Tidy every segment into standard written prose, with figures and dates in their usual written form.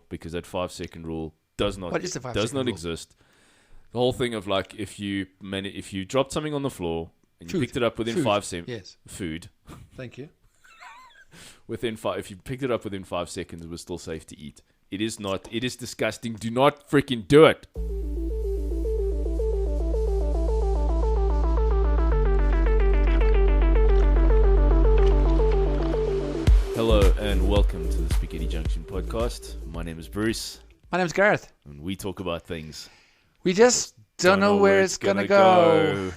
because that 5-second rule does not What is the 5-second rule? exist. The whole thing of like if you dropped something on the floor and you picked it up within 5 seconds, Yes. food. Thank you. If you picked it up within 5 seconds, it was still safe to eat. It is not. It is disgusting. Do not freaking do it. Hello and welcome to the Spaghetti Junction podcast. My name is Bruce. My name's Gareth. And we talk about things. We just don't know where it's going to go.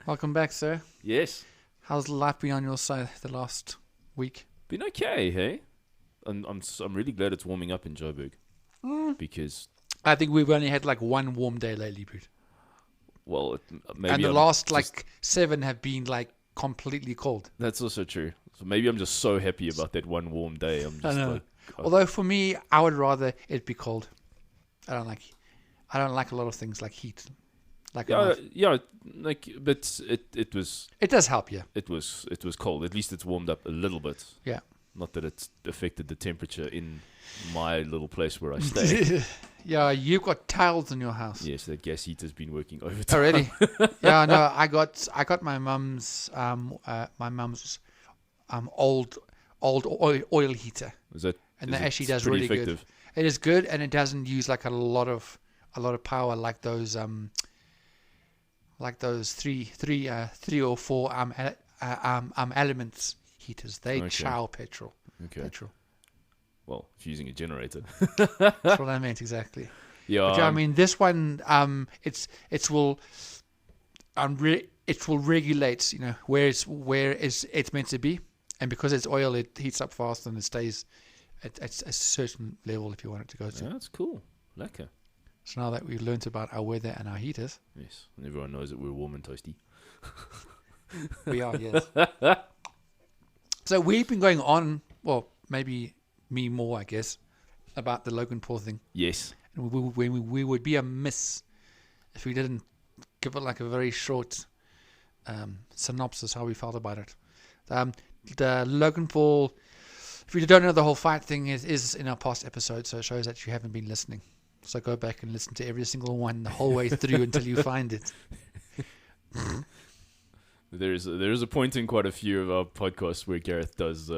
Welcome back, sir. Yes. How's life been on your side the last week? Been okay, hey? I'm really glad it's warming up in Joburg. Because... I think we've only had like one warm day lately, Bruce. Well, maybe... And the last 7 have been like completely cold. That's also true. So maybe I'm just so happy about that one warm day. I'm just I know. like... Although for me, I would rather it be cold. I don't like a lot of things like heat. But it was... It does help, yeah. It was cold. At least it's warmed up a little bit. Yeah. Not that it's affected the temperature in my little place where I stay. Yeah, you've got tiles in your house. Yes, that gas heater's been working overtime. Oh, really? Yeah, no, I got my mum's old oil heater. That actually does really effective? Good. It is good, and it doesn't use like a lot of power like those 3 or 4 elements heaters. They chow petrol. Okay. Petrol. Well, if you're using a generator. That's what I meant exactly. Yeah. But I mean, this one, it will regulate, where it's meant to be, and because it's oil, it heats up fast and it stays at a certain level if you want it to go to. Yeah, that's cool. Lekker. So now that we've learned about our weather and our heaters, yes, and everyone knows that we're warm and toasty. We are, yes. So we've been going on, well, maybe me more, I guess, about the Logan Paul thing. Yes. And we would be amiss if we didn't give it like a very short synopsis how we felt about it. The Logan Paul, if you don't know, the whole fight thing is in our past episodes, so it shows that you haven't been listening. So go back and listen to every single one the whole way through until you find it. There is a point in quite a few of our podcasts where Gareth does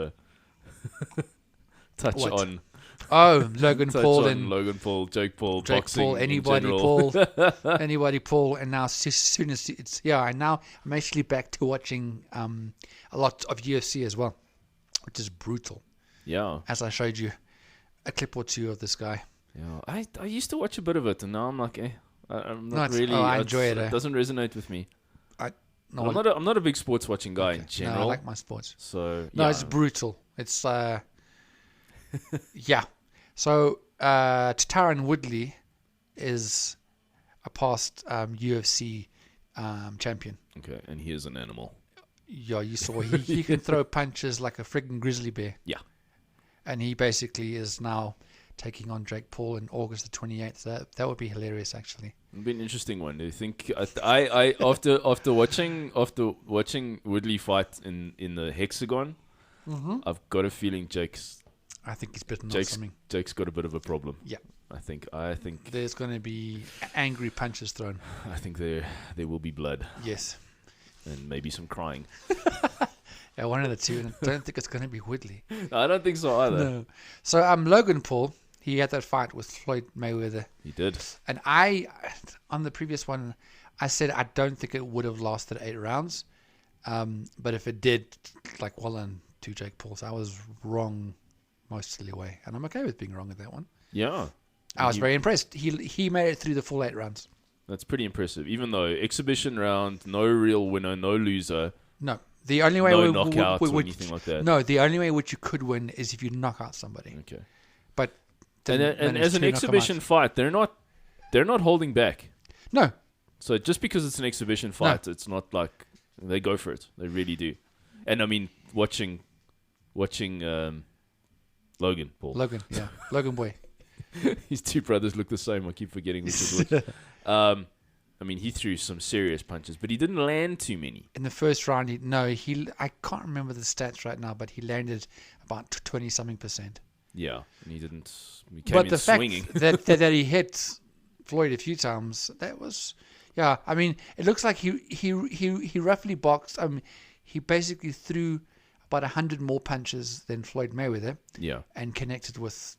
touch What? on Logan Paul and Logan Paul, Jake Paul, Jake boxing Paul, anybody in general. Paul, anybody Paul, and now as soon as and now I'm actually back to watching a lot of UFC as well, which is brutal. Yeah. As I showed you a clip or two of this guy. Yeah, I used to watch a bit of it, and now I'm like, I'm not No, really. I enjoy it. It doesn't resonate with me. No, I'm not a big sports watching guy in general. No, I like my sports. So No, it's brutal. It's yeah. So Tyron Woodley is a past UFC champion. Okay, and he is an animal. Yeah, you saw he can throw punches like a friggin' grizzly bear. Yeah. And he basically is now taking on Jake Paul in August the 28th. That would be hilarious, actually. It'd be an interesting one. Do you think I after watching Woodley fight in the hexagon, I've got a feeling I think he's bitten on something. Jake's got a bit of a problem. Yeah. I think there's going to be angry punches thrown. I think there will be blood. Yes. And maybe some crying. Yeah, one of the two. And I don't think it's going to be Woodley. I don't think so either. No. So Logan Paul, he had that fight with Floyd Mayweather. He did. And on the previous one, I said I don't think it would have lasted 8 rounds. But if it did, well done to Jake Paul. So I was wrong most of the way. And I'm okay with being wrong at that one. Yeah. I was very impressed. He made it through the full 8 rounds. That's pretty impressive. Even though exhibition round, no real winner, no loser. No. The only way no knockouts or anything like that. No, the only way which you could win is if you knock out somebody. Okay. But and as an exhibition fight, they're not holding back. No. So just because it's an exhibition fight, it's not like they go for it. They really do. And I mean, watching Logan Paul. Logan, yeah. Logan boy. His two brothers look the same. I keep forgetting which is which. I mean, he threw some serious punches, but he didn't land too many. In the first round, I can't remember the stats right now, but he landed about 20-something%. Yeah, and he didn't. He came But in the swinging. fact that he hit Floyd a few times, that was, yeah. I mean, it looks like he roughly boxed. He basically threw about 100 more punches than Floyd Mayweather. Yeah, and connected with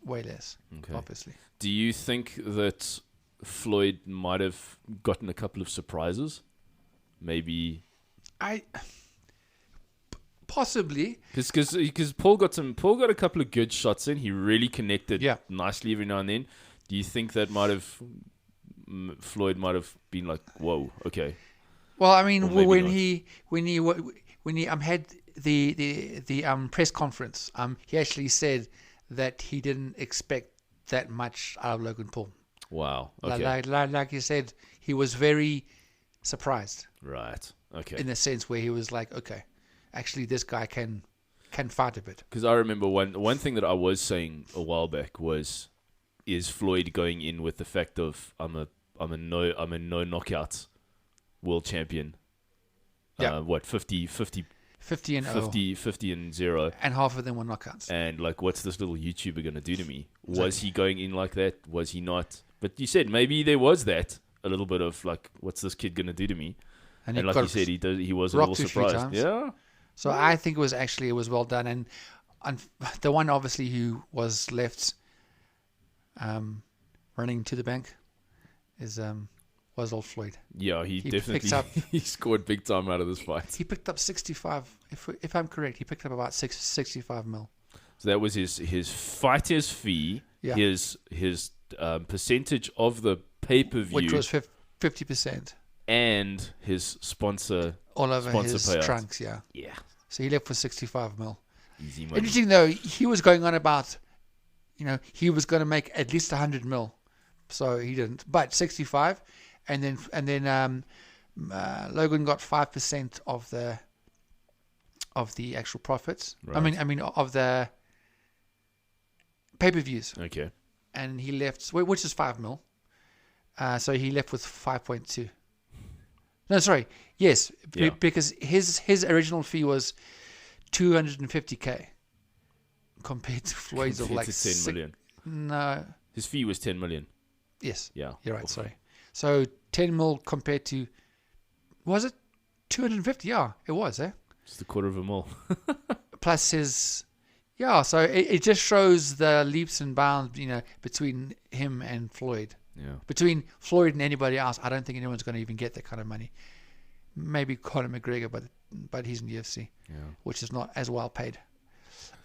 way less. okay. Obviously. Do you think that Floyd might have gotten a couple of surprises? Maybe Possibly. Because Paul got a couple of good shots in. He really connected nicely every now and then. Do you think that Floyd might have been like, whoa, okay? Well, I mean, when not. he had the press conference, he actually said that he didn't expect that much out of Logan Paul. Wow. Okay. Like you said, he was very surprised. Right. Okay. In the sense where he was like, okay, actually, this guy can fight a bit. Because I remember one thing that I was saying a while back is Floyd going in with the fact of I'm a no knockouts world champion. Yeah. 50 and 0, and half of them were knockouts. and like, what's this little YouTuber gonna do to me? Exactly. Was he going in like that? Was he not? But you said maybe there was that a little bit of like, what's this kid gonna do to me? And like you said, he was a little surprised. Yeah. So I think it was well done, and the one obviously who was left running to the bank was old Floyd. Yeah, he definitely he scored big time out of this fight. He picked up 65. If I'm correct, he picked up about 65 mil. So that was his fighter's fee, his percentage of the pay-per-view, which was 50%, and his sponsor all over his payout. trunks. Yeah. So he left for 65 mil. Easy money. Interesting though, he was going on about, he was going to make at least 100 mil, so he didn't. But 65, and then Logan got 5% of the actual profits. Right. I mean of the pay-per-views. Okay. And he left, which is 5 mil. So he left with 5.2. No, sorry. Yes, because his original fee was 250K compared to Floyd's of like 10 million. No. His fee was 10 million. Yes. Yeah. You're right, sorry. So 10 mil compared to, was it 250? Yeah, it was, eh? Just a quarter of a mil. Plus his, so it just shows the leaps and bounds, between him and Floyd. Yeah. Between Floyd and anybody else, I don't think anyone's going to even get that kind of money. Maybe Conor McGregor, but he's in the UFC, which is not as well paid.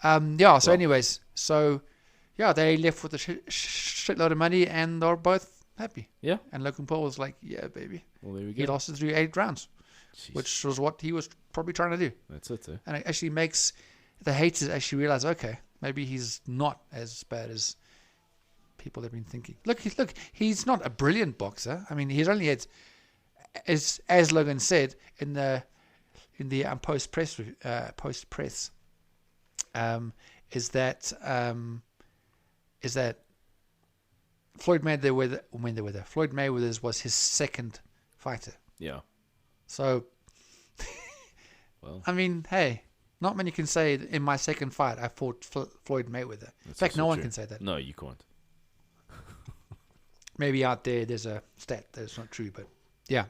So anyways, they left with a shitload of money and they're both happy. Yeah. And Logan Paul was like, yeah, baby. Well, there we go. He lost it through 8 rounds, Jeez. which was what he was probably trying to do. That's it, eh? And it actually makes the haters actually realize, okay, maybe he's not as bad as people have been thinking. Look, he's not a brilliant boxer. I mean, he's only had, as Logan said in the post press, is that Floyd Mayweather's was his second fighter. Yeah. So, well, I mean, hey, not many can say in my second fight I fought Floyd Mayweather. In fact, no one can say that. No, you can't. Maybe out there's a stat that's not true, but yeah.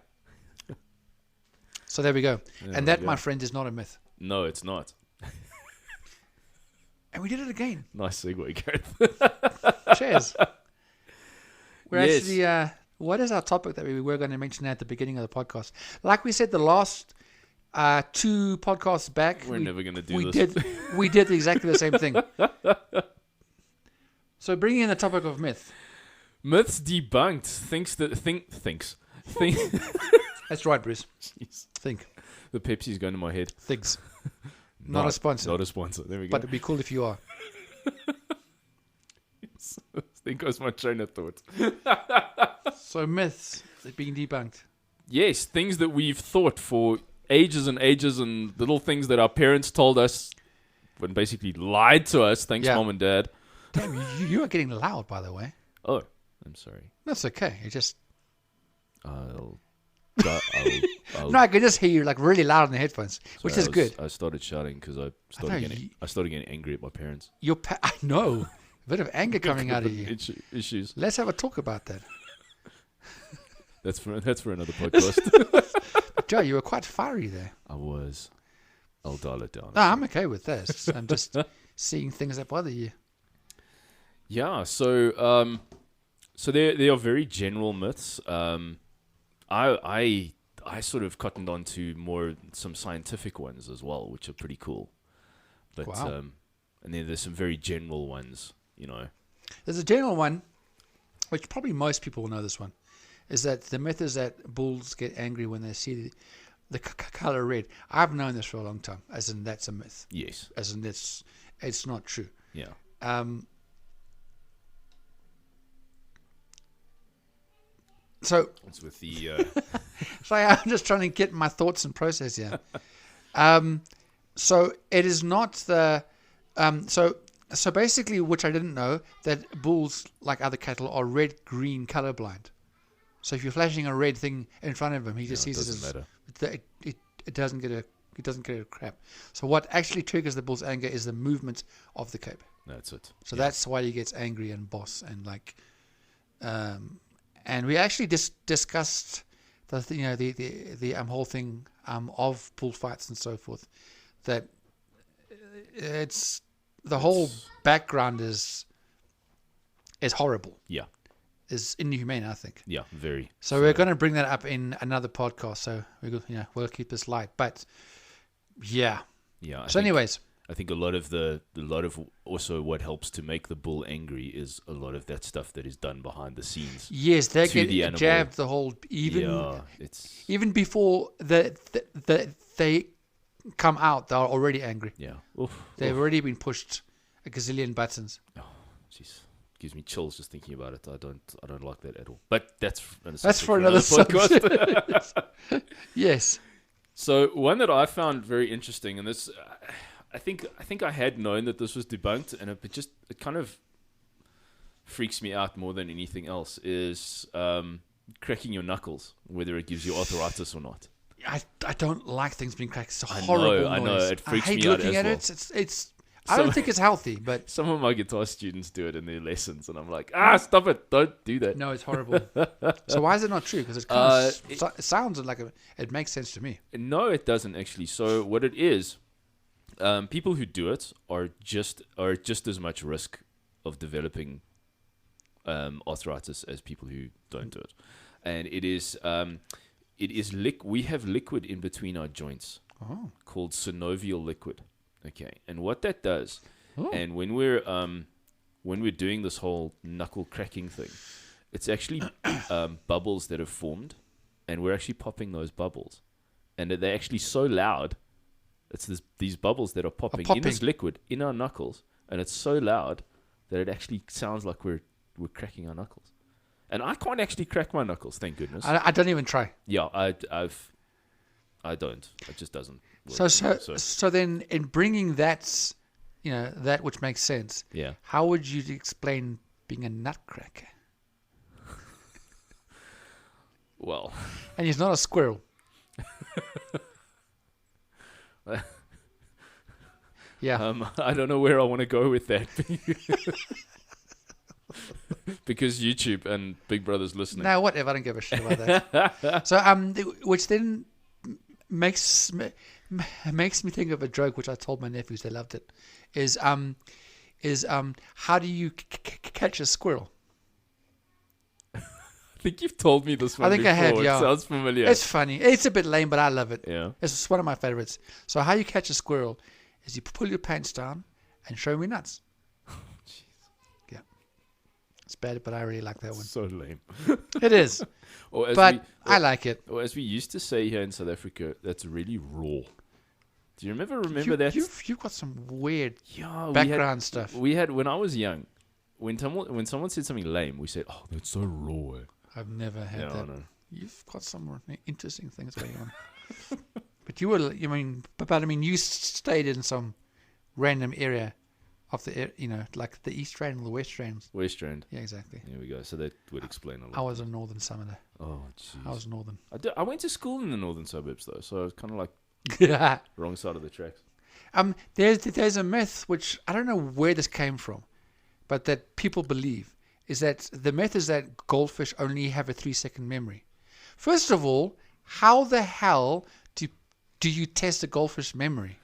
So there we go. And that, my friend, is not a myth. No, it's not. And we did it again. Nice segue, Gareth. Cheers. We're actually, what is our topic that we were going to mention at the beginning of the podcast? Like we said, the last 2 podcasts back, we're never going to do this. We did exactly the same thing. So bringing in the topic of myth. Myths debunked. Thinks. That's right, Bruce. Jeez. Think. The Pepsi's going to my head. Thinks. Not a sponsor. Not a sponsor. There we go. But it'd be cool if you are. There goes my train of thought. So myths being debunked. Yes, things that we've thought for ages and ages, and little things that our parents told us, but basically lied to us. Thanks, Mom and Dad. Damn, you are getting loud, by the way. Oh, I'm sorry. That's okay. It just... No, I can just hear you like really loud in the headphones, which is good. I started shouting because I started getting angry at my parents. I know. A bit of anger coming out of you. Issues. Let's have a talk about that. That's for another podcast. Joe, you were quite fiery there. I was. I'll dial it down. No, I'm okay with this. I'm just seeing things that bother you. Yeah, so there are very general myths. I sort of cottoned on to some scientific ones as well, which are pretty cool. But wow. And then there's some very general ones, you know. There's a general one, which probably most people will know this one, is that the myth is that bulls get angry when they see the color red. I've known this for a long time, as in that's a myth. Yes. As in it's not true. Yeah. So it's with the. Sorry, I'm just trying to get my thoughts and process here. So it is not the. So basically, which I didn't know, that bulls, like other cattle, are red-green colorblind. So if you're flashing a red thing in front of him, he just sees it as it doesn't get a crap. So what actually triggers the bull's anger is the movement of the cape. That's it. So that's why he gets angry and boss and like. And we actually discussed the whole thing of bullfights and so forth. That it's the whole background is horrible. Yeah. Is inhumane, I think. Yeah, very. So we're going to bring that up in another podcast. So we'll keep this light. But yeah. Yeah. Anyways, I think a lot of also what helps to make the bull angry is a lot of that stuff that is done behind the scenes. Yes, they get jabbed the whole even before they come out, they're already angry. Yeah, they've already been pushed a gazillion buttons. Oh, jeez, gives me chills just thinking about it. I don't like that at all. But that's for another podcast. Yes. So one that I found very interesting, and this. I think I had known that this was debunked, and it kind of freaks me out more than anything else is cracking your knuckles, whether it gives you arthritis or not. I don't like things being cracked. It's a horrible noise. I know. It freaks me out as well. I hate looking at it. It's. I don't think it's healthy, but some of my guitar students do it in their lessons, and I'm like, stop it! Don't do that. No, it's horrible. So why is it not true? Because it sounds like it makes sense to me. No, it doesn't actually. So what it is, people who do it are just as much risk of developing arthritis as people who don't do it, and it is we have liquid in between our joints called synovial liquid. Okay, and what that does, and when we're doing this whole knuckle cracking thing, it's actually bubbles that have formed, and we're actually popping those bubbles, and they're actually so loud. It's these bubbles that are popping in this liquid in our knuckles, and it's so loud that it actually sounds like we're cracking our knuckles. And I can't actually crack my knuckles, thank goodness. I don't even try. Yeah, I don't. It just doesn't work. So then, in bringing that which makes sense. Yeah. How would you explain being a nutcracker? Well. And he's not a squirrel. Yeah. I don't know where I want to go with that. Because YouTube and Big Brother's listening. No, whatever. I don't give a shit about that. So, which then makes me think of a joke which I told my nephews. They loved it. Is how do you catch a squirrel? I think you've told me this one before. I have, yeah. It sounds familiar. It's funny. It's a bit lame, but I love it. Yeah. It's one of my favorites. So how you catch a squirrel is you pull your pants down and show me nuts. Yeah. It's bad, but I really like that one. So lame. It is. I like it. Or as we used to say here in South Africa, that's really raw. Do you remember that? You've got some weird background stuff. We had, when I was young, when someone said something lame, we said, "Oh, that's so raw." I've never had that. No. You've got some interesting things going on. But you stayed in some random area of the like the East Strand or the West Strand. West Strand. Yeah, exactly. There we go. So that would explain a lot. I was a northern southerner. Oh, jeez. I was northern. I went to school in the northern suburbs though, so it's kind of like wrong side of the tracks. There's a myth which I don't know where this came from, but that people believe is that the myth is that goldfish only have a 3-second memory. First of all, how the hell do you test a goldfish memory?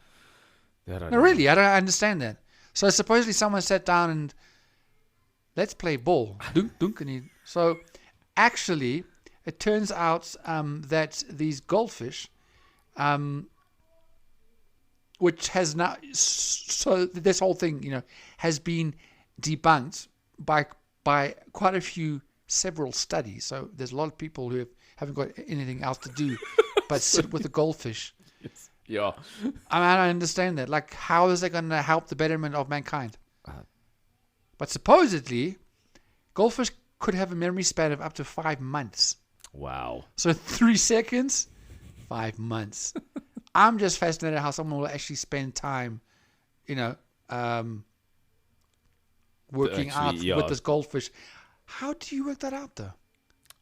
No, really, I don't understand that. So supposedly someone sat down and let's play ball. Dunk, dunk, so actually, it turns out that these goldfish, which has now, so this whole thing, has been debunked by quite a few, several studies. So there's a lot of people who haven't got anything else to do but sit with the goldfish. Yeah. I mean, I understand that. Like, how is that going to help the betterment of mankind? But supposedly, goldfish could have a memory span of up to 5 months. Wow. So 3 seconds, 5 months. I'm just fascinated how someone will actually spend time, working out with this goldfish. How do you work that out, though?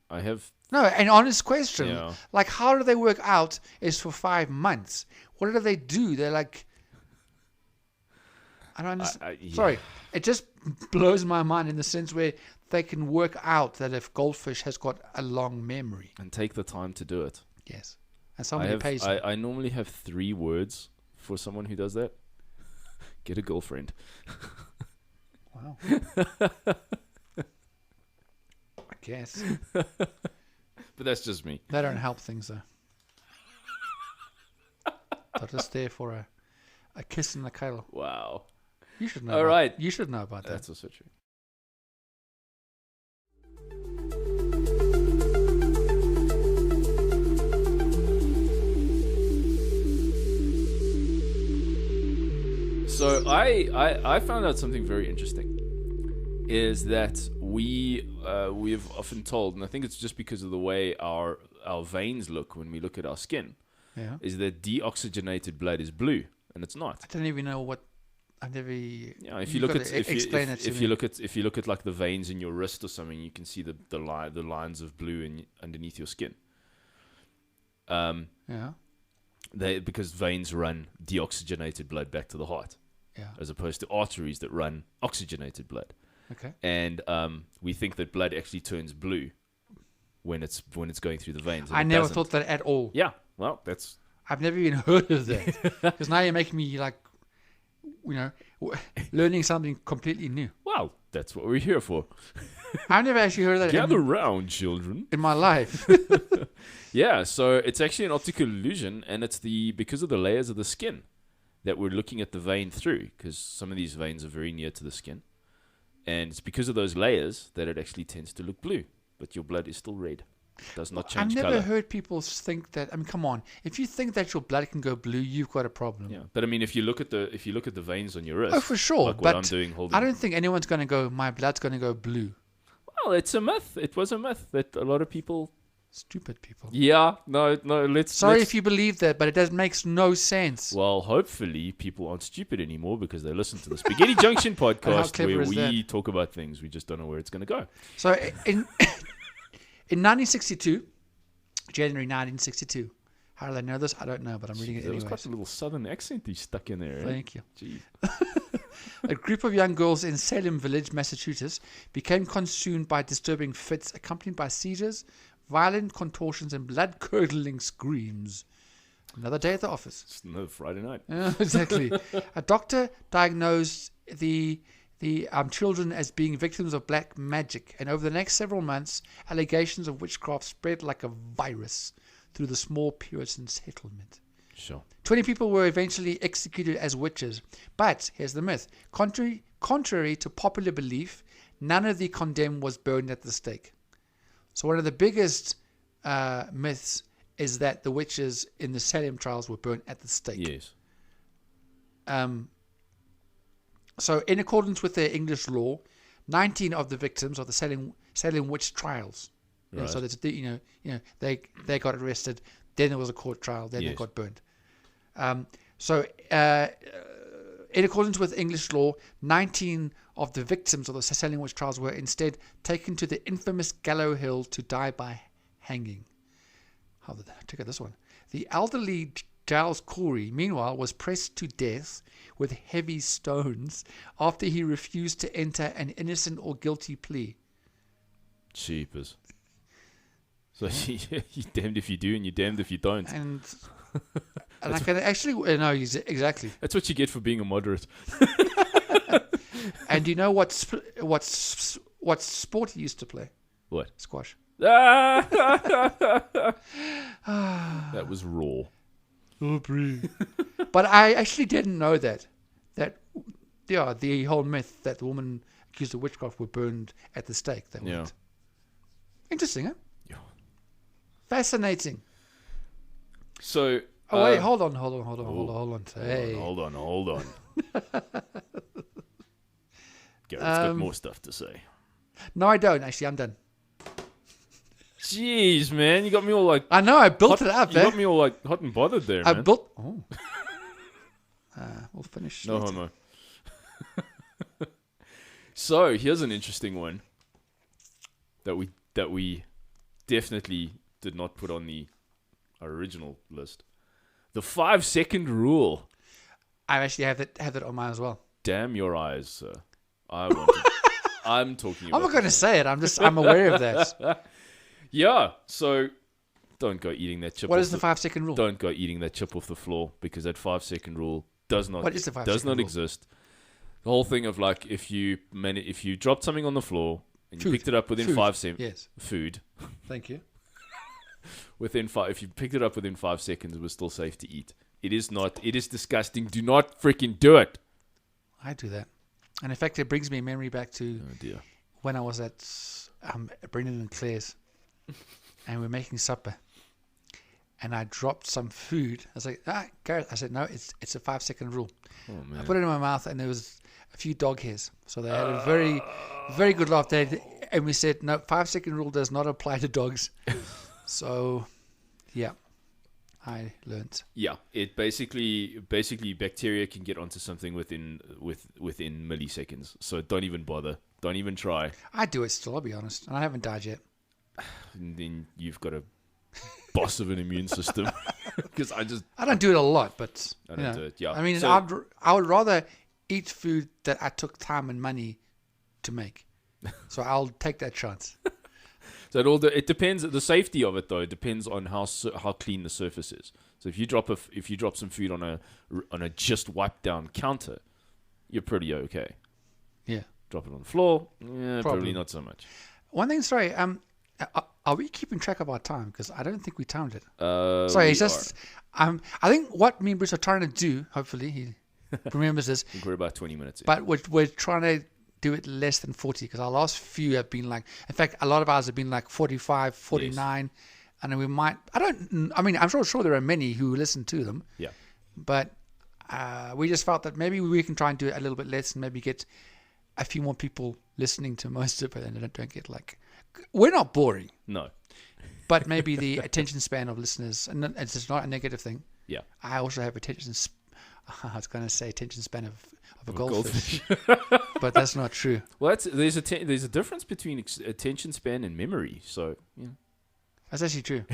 I have... No, an honest question. Yeah. Like, how do they work out is for 5 months? What do they do? They're like... I don't understand. Yeah. Sorry. It just blows my mind in the sense where they can work out that if goldfish has got a long memory. And take the time to do it. Yes. And somebody pays them. I normally have 3 words for someone who does that. Get a girlfriend. Wow. I guess. But that's just me. They don't help things, though. They're just there for a kiss and a cuddle. Wow. You should know. All right. You should know about that. That's also true. So I found out something very interesting. Is that we've often told, and I think it's just because of the way our veins look when we look at our skin, is that deoxygenated blood is blue, and it's not. I don't even know what. I never. Yeah, if you look at if you look at like the veins in your wrist or something, you can see the lines of blue underneath your skin. Because veins run deoxygenated blood back to the heart, as opposed to arteries that run oxygenated blood. Okay. And we think that blood actually turns blue when it's going through the veins. I never thought that at all. Yeah. Well, I've never even heard of that. Because now you're making me like, learning something completely new. Well, that's what we're here for. I've never actually heard that. Gather round, children. In my life. Yeah. So it's actually an optical illusion, and it's because of the layers of the skin that we're looking at the vein through. Because some of these veins are very near to the skin. And it's because of those layers that it actually tends to look blue, but your blood is still red. It does not change color. I've never heard people think that. I mean, come on. If you think that your blood can go blue, you've got a problem. Yeah, but I mean, if you look at the veins on your wrist, oh, for sure. like but what I'm doing, I don't think anyone's going to go. My blood's going to go blue. Well, it's a myth. It was a myth that a lot of people. Stupid people. Yeah, no. Sorry if you believe that, but it makes no sense. Well, hopefully people aren't stupid anymore because they listen to the Spaghetti Junction podcast where we talk about things. We just don't know where it's going to go. So in 1962, January 1962. How do they know this? I don't know, but I'm reading it anyway. There was quite a little southern accent you stuck in there. Thank you. Jeez. A group of young girls in Salem Village, Massachusetts, became consumed by disturbing fits accompanied by seizures, violent contortions, and blood-curdling screams. Another day at the office. It's another Friday night. Yeah, exactly. A doctor diagnosed the children as being victims of black magic, and over the next several months, allegations of witchcraft spread like a virus through the small Puritan settlement. Sure. 20 people were eventually executed as witches. But here's the myth. Contrary to popular belief, none of the condemned was burned at the stake. So one of the biggest myths is that the witches in the Salem trials were burnt at the stake. Yes. So in accordance with their English law, 19 of the victims of the Salem Witch Trials. Right. So that's, they got arrested. Then there was a court trial. Then they got burned. So in accordance with English law, 19 of the victims of the Salem Witch Trials were instead taken to the infamous Gallows Hill to die by hanging. Check out this one. The elderly Giles Corey, meanwhile, was pressed to death with heavy stones after he refused to enter an innocent or guilty plea. Cheapers. So you're damned if you do and you're damned if you don't. And I can actually... No, exactly. That's what you get for being a moderate. And do you know what sport he used to play? What? Squash. That was raw. But I actually didn't know that the whole myth that the woman accused of witchcraft were burned at the stake. Yeah. Interesting, huh? Yeah. Fascinating. So. Oh wait, hold on. Hey. Hold on. Garrett's got more stuff to say. No, I don't. Actually, I'm done. Jeez, man, you got me all like. I know, I built it up. You got me all like hot and bothered there, man. Oh. We'll finish. No homo. So here's an interesting one that we definitely did not put on our original list. The 5-second rule. I actually have that on mine as well. Damn your eyes, sir. I'm talking about. I'm not going to say it. I'm aware of that. Yeah, so don't go eating that chip. What is the 5-second rule? Don't go eating that chip off the floor because that 5-second rule does not exist. The whole thing of like if you dropped something on the floor and you picked it up within 5 seconds. Yes. Food. Thank you. If you picked it up within 5 seconds, it was still safe to eat. It is not. It is disgusting. Do not freaking do it. I do that, and in fact, it brings me a memory back to when I was at Brendan and Claire's. And we're making supper, and I dropped some food. I was like, Gareth. I said, no, it's a 5-second rule. Oh, man. I put it in my mouth, and there was a few dog hairs. So they had a very, very good laugh there. And we said, no, 5-second rule does not apply to dogs. So, yeah, I learned. Yeah, it basically bacteria can get onto something within milliseconds. So don't even bother. Don't even try. I do it still, I'll be honest. And I haven't died yet. And then you've got a boss of an immune system. Because I don't do it a lot, but I don't do it. Yeah. I mean, I would rather eat food that I took time and money to make. So I'll take that chance. So it depends. The safety of it, though, depends on how clean the surface is. So if you drop some food on a just wiped down counter, you're pretty okay. Yeah. Drop it on the floor, probably not so much. One thing, sorry. Are we keeping track of our time? Because I don't think we timed it. Sorry, it's just. I think what me and Bruce are trying to do. Hopefully, he remembers this. I think we're about 20 minutes in. But we're trying to do it less than 40 because our last few have been like. In fact, a lot of ours have been like 45, 49, yes. And then we might. I'm sure there are many who listen to them. Yeah. But we just felt that maybe we can try and do it a little bit less and maybe get a few more people listening to most of it, and don't get like. We're not boring. No. But maybe the attention span of listeners, and it's just not a negative thing. Yeah. I also have I was going to say attention span of a goldfish. But that's not true. Well, there's a difference between attention span and memory. So, yeah. That's actually true.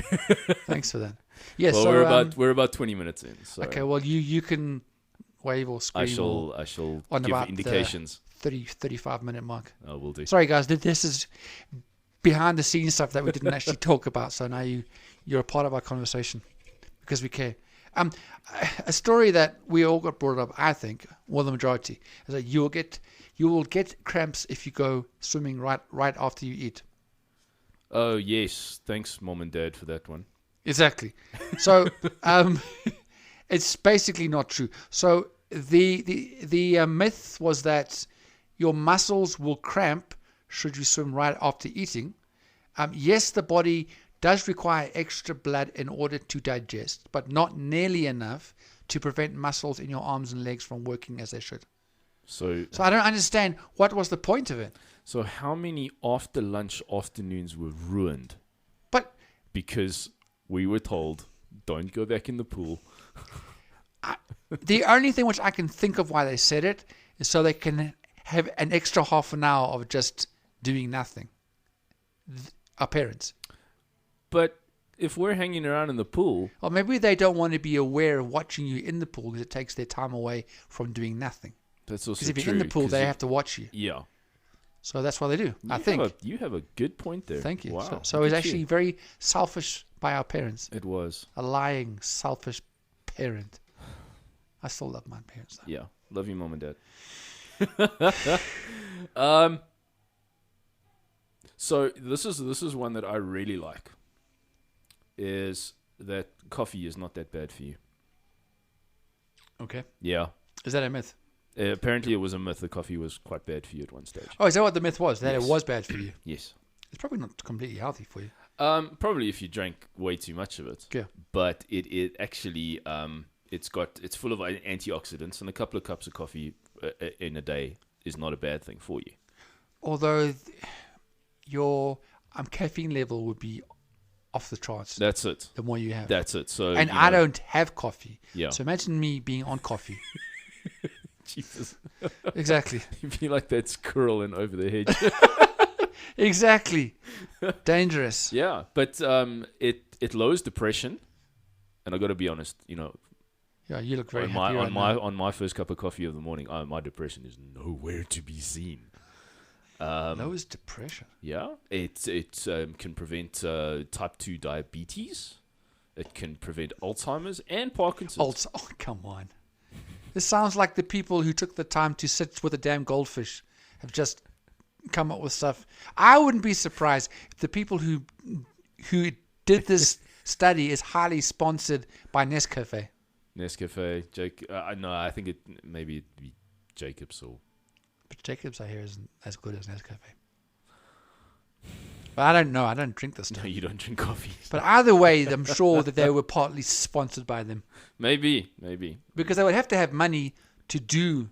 Thanks for that. Yeah, well, so we're about 20 minutes in. So. Okay, well, you can wave or scream. I shall give indications. 35-minute mark. Oh, will do. Sorry, guys. This is behind the scenes stuff that we didn't actually talk about. So now you're a part of our conversation because we care. A story that we all got brought up, I think, or the majority, is that you will get cramps if you go swimming right after you eat. Oh yes, thanks, Mom and Dad, for that one. Exactly. So it's basically not true. So the myth was that your muscles will cramp should you swim right after eating. Yes, the body does require extra blood in order to digest, but not nearly enough to prevent muscles in your arms and legs from working as they should. So I don't understand what was the point of it. So how many after lunch afternoons were ruined? But because we were told, don't go back in the pool. The only thing which I can think of why they said it is so they can have an extra half an hour of just doing nothing. Our parents. But if we're hanging around in the pool... Or maybe they don't want to be aware of watching you in the pool because it takes their time away from doing nothing. That's also true. Because if you're in the pool, they have to watch you. Yeah. So that's what they do, I think. You have a good point there. Thank you. Wow. So it's actually very selfish by our parents. It was. A lying, selfish parent. I still love my parents, though. Yeah. Love you, Mom and Dad. So this is one that I really like. Is that coffee is not that bad for you. Okay. Yeah. Is that a myth? Apparently it was a myth that coffee was quite bad for you at one stage. Oh, is that what the myth was? That Yes. it was bad for you? Yes. It's probably not completely healthy for you. Probably if you drank way too much of it. Yeah. But it actually it's full of antioxidants, and a couple of cups of coffee in a day is not a bad thing for you. Although your caffeine level would be off the charts. That's it. The more you have. That's it. So and I don't have coffee. Yeah. So imagine me being on coffee. Jesus. Exactly. You'd be like that squirrel in Over the Hedge. Exactly. Dangerous. Yeah, but it lowers depression, and I got to be honest, Yeah, you look very happy on my first cup of coffee of the morning, my depression is nowhere to be seen. Lowers depression. Yeah, it can prevent type 2 diabetes. It can prevent Alzheimer's and Parkinson's. Oh, come on. This sounds like the people who took the time to sit with a damn goldfish have just come up with stuff. I wouldn't be surprised if the people who did this study is highly sponsored by Nescafe. Nescafe, no, I think maybe it'd be Jacobs or... But Jacobs, I hear, isn't as good as Nescafe. But I don't know. I don't drink this stuff. No, you don't drink coffee. But either way, I'm sure that they were partly sponsored by them. Maybe. Because they would have to have money to do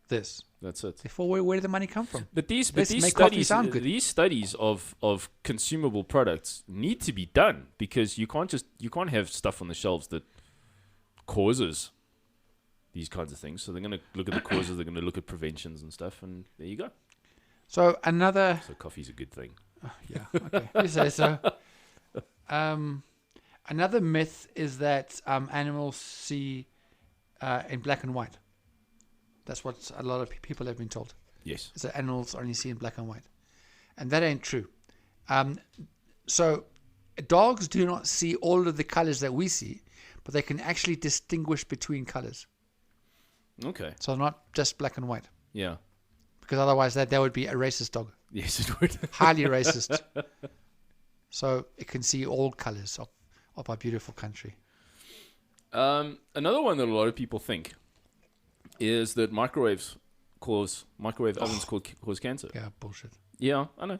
this. That's it. Therefore, where did the money come from? But these studies of consumable products need to be done, because you can't have stuff on the shelves that causes these kinds of things. So they're going to look at the causes, they're going to look at preventions and stuff, and there you go. So coffee's a good thing. Yeah, okay. You say so. Another myth is that animals see in black and white. That's what a lot of people have been told. Yes. Is that animals only see in black and white. And that ain't true. So dogs do not see all of the colors that we see, but they can actually distinguish between colors. Okay. So not just black and white. Yeah. Because otherwise that would be a racist dog. Yes, it would. Highly racist. So it can see all colors of our beautiful country. Another one that a lot of people think is that microwave ovens cause cancer. Yeah, bullshit. Yeah, I know.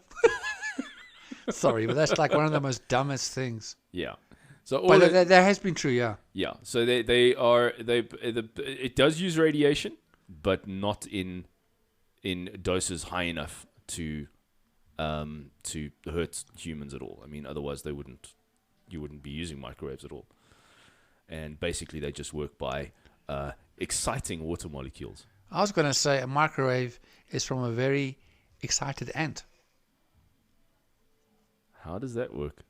Sorry, but that's like one of the most dumbest things. Yeah. So, but that has been true, yeah. Yeah. So it does use radiation, but not in doses high enough to hurt humans at all. I mean, otherwise you wouldn't be using microwaves at all. And basically, they just work by exciting water molecules. I was going to say a microwave is from a very excited ant. How does that work?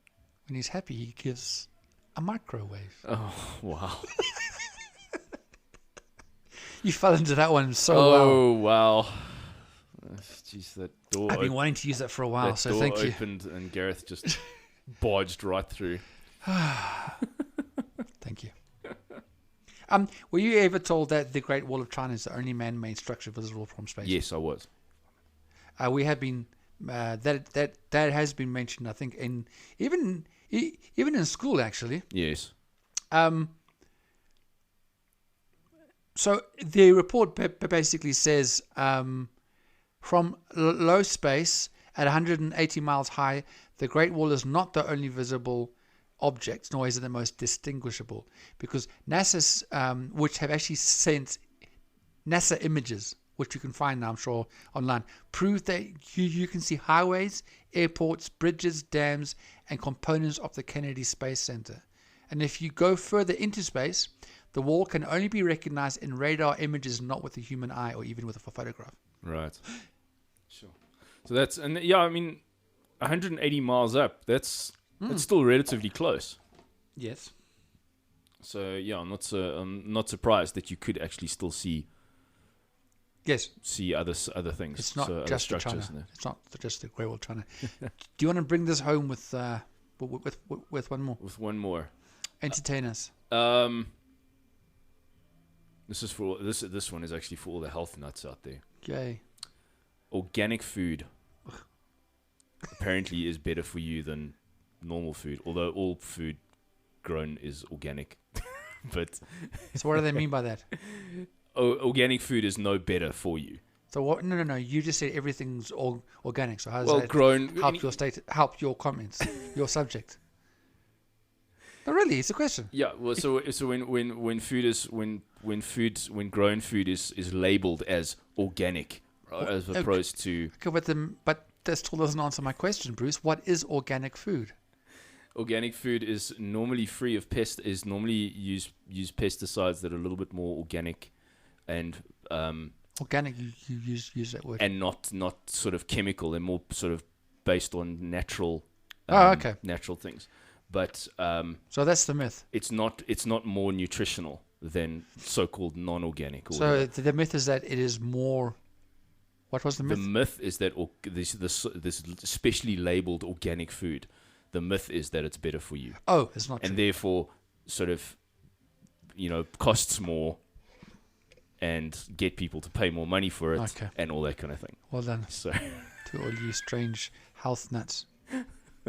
When he's happy, he gives a microwave. Oh, wow. You fell into that one so well. Oh, wow. Jeez, that door. I've been wanting to use that for a while, so thank you. That door opened and Gareth just barged right through. Thank you. Were you ever told that the Great Wall of China is the only man-made structure visible from space? Yes, I was. We have been that has been mentioned, I think, even in school actually. Yes. So the report basically says from low space at 180 miles high, the Great Wall is not the only visible object, nor is it the most distinguishable, because NASA's, which have actually sent NASA images, which you can find now, I'm sure, online, prove that you can see highways, airports, bridges, dams, and components of the Kennedy Space Center. And if you go further into space, The wall can only be recognized in radar images, not with the human eye or even with a photograph. Right. Sure. So that's, and yeah, I mean, 180 miles up, that's still relatively close. Yes. So yeah, I'm not surprised that you could actually still see other things. It's not so just China. It's not just the Great Wall of China. Do you want to bring this home with one more? With one more. Entertain us. This one is actually for all the health nuts out there. Yay. Organic food apparently is better for you than normal food, although all food grown is organic. But so what do they mean by that? Organic food is no better for you. So what? No. You just said everything's organic. So how does that grown help your comments, your subject? No, really, it's a question. Yeah. Well, so when grown food is labeled as organic, as opposed to but that still doesn't answer my question, Bruce. What is organic food? Organic food is normally free of normally use pesticides that are a little bit more organic, and organic. You use that word, and not sort of chemical. They're more sort of based on natural. Natural things, but so that's the myth. It's not more nutritional than so-called non-organic. So the myth is that it is more. What was the myth? The myth is that this specially labeled organic food. The myth is that it's better for you. Oh, it's not true. And therefore, sort of, costs more and get people to pay more money for it and all that kind of thing. Well done. So, to all you strange health nuts.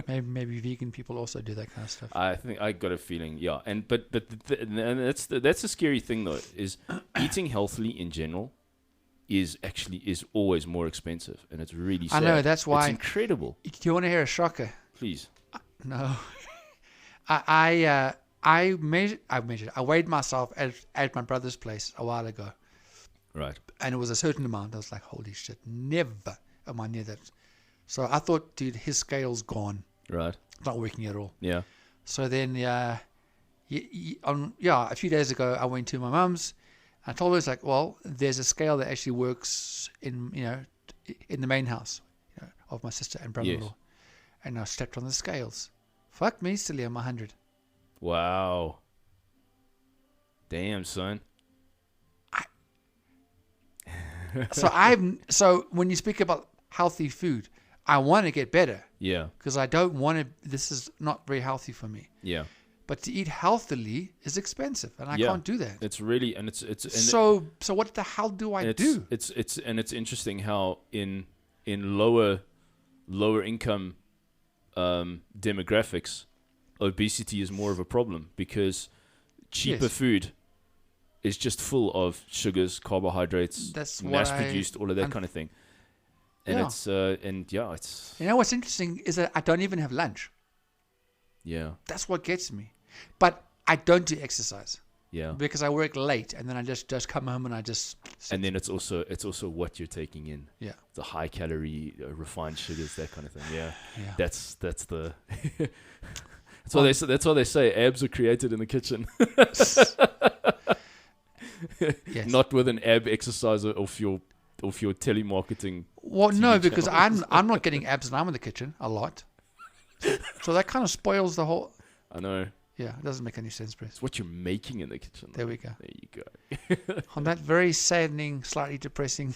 Maybe vegan people also do that kind of stuff. I think I got a feeling, yeah. And that's the scary thing though, is eating healthily in general is always more expensive, and it's really sad. I know, that's why. It's incredible. Do you want to hear a shocker? Please. No. I weighed myself at my brother's place a while ago. Right. And it was a certain amount. I was like, holy shit, never am I near that. So I thought, dude, his scale's gone. Right. It's not working at all. Yeah. So then, a few days ago, I went to my mum's. I told her, it's like, well, there's a scale that actually works in the main house of my sister and brother-in-law. Yes. And I stepped on the scales. Fuck me, silly, I'm 100. Wow. Damn, son. So when you speak about healthy food, I want to get better. Yeah. Because I don't want to. This is not very healthy for me. Yeah. But to eat healthily is expensive, and I can't do that. It's really so what the hell do I do? It's interesting how in lower income demographics, obesity is more of a problem because cheaper food is just full of sugars, carbohydrates, mass-produced, all of that kind of thing. And it's You know what's interesting is that I don't even have lunch. Yeah. That's what gets me. But I don't do exercise. Yeah. Because I work late and then I just come home and I just sit. And then it's also what you're taking in. Yeah. The high calorie, refined sugars, that kind of thing. Yeah. Yeah. That's the that's why they say abs are created in the kitchen. Yes. Not with an ab exerciser of your telemarketing. Well, no, because I'm not getting abs and I'm in the kitchen a lot. So that kind of spoils the whole. I know. Yeah, it doesn't make any sense, Bruce. It's what you're making in the kitchen. There we go. There you go. On that very saddening, slightly depressing,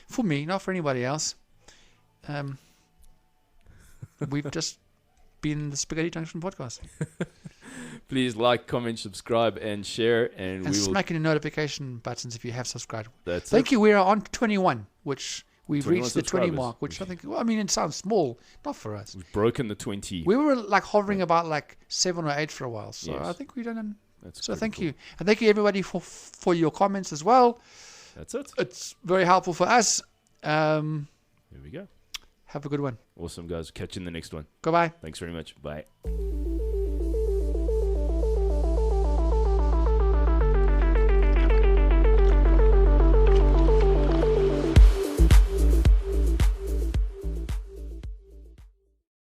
for me, not for anybody else, we've just been the Spaghetti Junction podcast. Please like, comment, subscribe, and share, and we will smack in the notification buttons if you have subscribed. Thank you. We are on 21, which we've reached the 20 mark, which I think. Well, I mean, it sounds small, not for us. We've broken the 20. We were like hovering about like 7 or 8 for a while, so I think we've done. So thank you, and thank you everybody for your comments as well. That's it. It's very helpful for us. Here we go. Have a good one. Awesome, guys. Catch you in the next one. Goodbye. Thanks very much. Bye.